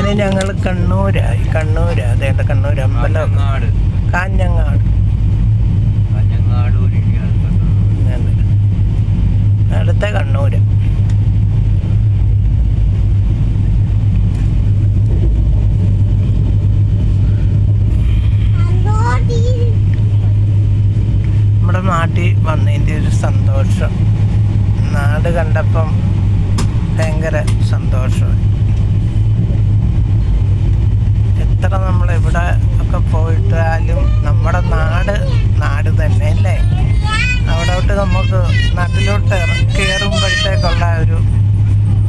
അങ്ങനെ ഞങ്ങൾ കണ്ണൂരാ അതേണ്ട കണ്ണൂർ അമ്പലം കാഞ്ഞങ്ങാട് അടുത്ത കണ്ണൂര്. നമ്മുടെ നാട്ടിൽ വന്നതിൻ്റെ ഒരു സന്തോഷം, നാട് കണ്ടപ്പം ഭയങ്കര സന്തോഷമായി. എത്ര നമ്മളെവിടെ ഒക്കെ പോയിട്ടാലും നമ്മുടെ നാട് തന്നെ അല്ലേ. അവിടോട്ട് നമുക്ക് നാട്ടിലോട്ട് കയറുമ്പോഴത്തേക്കുള്ള ഒരു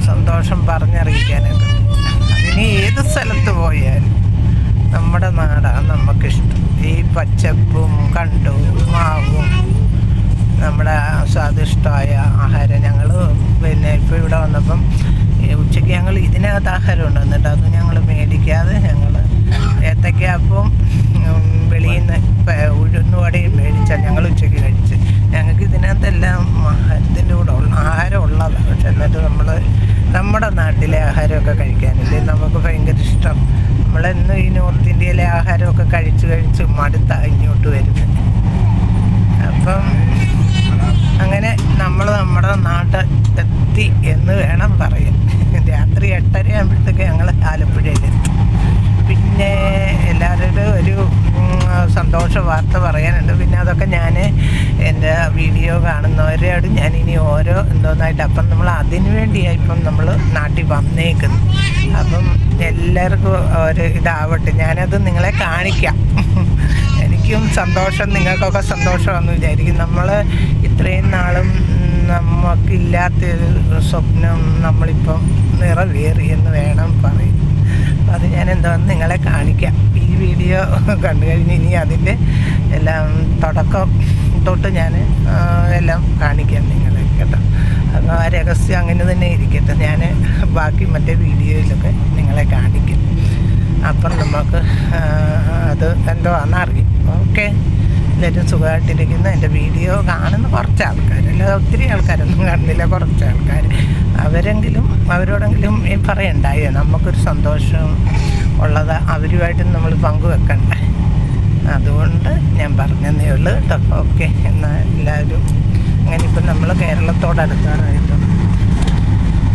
സന്തോഷം പറഞ്ഞറിയിക്കാനായിട്ട്. അതിന് ഏത് സ്ഥലത്ത് പോയാലും നമ്മുടെ നാടാണ് നമുക്കിഷ്ടം. ഈ പച്ചപ്പും കണ്ടും മാവും നമ്മുടെ സ്വാദിഷ്ടമായ ആഹാരം. ഞങ്ങൾ പിന്നെ ഇപ്പോൾ ഇവിടെ വന്നപ്പം ഉച്ചയ്ക്ക് ഞങ്ങൾ ഇതിനകത്ത് ആഹാരം ഉണ്ട്, എന്നിട്ട് അത് ഞങ്ങൾ മേടിക്കാതെ ഞങ്ങൾ ഏത്തയ്ക്കാപ്പം വെളിയിൽ നിന്ന് ഉഴുന്നുവടയും മേടിച്ചാൽ ഞങ്ങൾ ഉച്ചയ്ക്ക് കഴിച്ച്. ഞങ്ങൾക്ക് ഇതിനകത്തെല്ലാം ഇതിൻ്റെ കൂടെ ആഹാരം ഉള്ളതാണ്. പക്ഷെ എന്നിട്ട് നമ്മൾ നമ്മുടെ നാട്ടിലെ ആഹാരമൊക്കെ കഴിക്കാനില്ലേ നമുക്ക് ഭയങ്കര ഇഷ്ടം. നമ്മളെന്നും ഈ നോർത്ത് ഇന്ത്യയിലെ ആഹാരമൊക്കെ കഴിച്ച് മടുത്താണ് ഇങ്ങോട്ട് വരുന്നത്. അപ്പം അങ്ങനെ നമ്മൾ നമ്മുടെ നാട്ടിൽ എത്തി എന്ന് വേണം പറയാൻ. രാത്രി 8:30 ആകുമ്പോഴത്തേക്ക് ഞങ്ങൾ ആലപ്പുഴയിലെത്തി. പിന്നെ എല്ലാവരോടും ഒരു സന്തോഷ വാർത്ത പറയാനുണ്ട്. പിന്നെ അതൊക്കെ ഞാൻ എൻ്റെ വീഡിയോ കാണുന്നവരോട് ഞാനിനി ഓരോ എന്തോന്നായിട്ട്, അപ്പം നമ്മൾ അതിനു വേണ്ടിയാണ് ഇപ്പം നമ്മൾ നാട്ടിൽ വന്നേക്കുന്നത്. അപ്പം എല്ലാവർക്കും ഒരു ഇതാവട്ടെ, ഞാനത് നിങ്ങളെ കാണിക്കാം. എനിക്കും സന്തോഷം, നിങ്ങൾക്കൊക്കെ സന്തോഷമാണെന്ന് വിചാരിക്കും. നമ്മൾ ഇത്രയും നാളും നമുക്കില്ലാത്തൊരു സ്വപ്നം നമ്മളിപ്പം നിറവേറി എന്ന് വേണം പറയും. അത് ഞാൻ എന്താണെന്ന് നിങ്ങളെ കാണിക്കാം. ഈ വീഡിയോ കണ്ടു കഴിഞ്ഞ് ഇനി അതിൻ്റെ എല്ലാം തുടക്കം തൊട്ട് ഞാൻ എല്ലാം കാണിക്കാം നിങ്ങളെ, കേട്ടോ. അത് ആ രഹസ്യം അങ്ങനെ തന്നെ ഇരിക്കട്ടെ. ഞാൻ ബാക്കി മറ്റേ വീഡിയോയിലൊക്കെ നിങ്ങളെ കാണിക്കും. അപ്പം നമുക്ക് അത് എന്തോ ആണെന്നറിയും. ഓക്കെ, എല്ലാവരും സുഖമായിട്ടിരിക്കുന്ന എൻ്റെ വീഡിയോ കാണുന്ന കുറച്ച് ആൾക്കാർ, അല്ലാതെ ഒത്തിരി ആൾക്കാരൊന്നും കാണുന്നില്ല, കുറച്ച് ആൾക്കാർ. അവരോടെങ്കിലും പറയണ്ടായോ, നമുക്കൊരു സന്തോഷം ഉള്ളത് അവരുമായിട്ട് നമ്മൾ പങ്കുവെക്കണ്ടേ. അതുകൊണ്ട് ഞാൻ പറഞ്ഞതേ ഉള്ളൂ കേട്ടോ. ഓക്കെ, എന്നാൽ എല്ലാവരും അങ്ങനെ. ഇപ്പം നമ്മൾ കേരളത്തോടടുത്താറായിട്ട്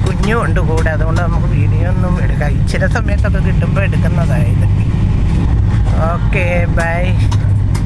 കുഞ്ഞും ഉണ്ട് കൂടെ, അതുകൊണ്ട് നമുക്ക് വീഡിയോ ഒന്നും എടുക്കാം. ചില സമയത്തൊക്കെ കിട്ടുമ്പോൾ എടുക്കുന്നതായത്. Okay, by.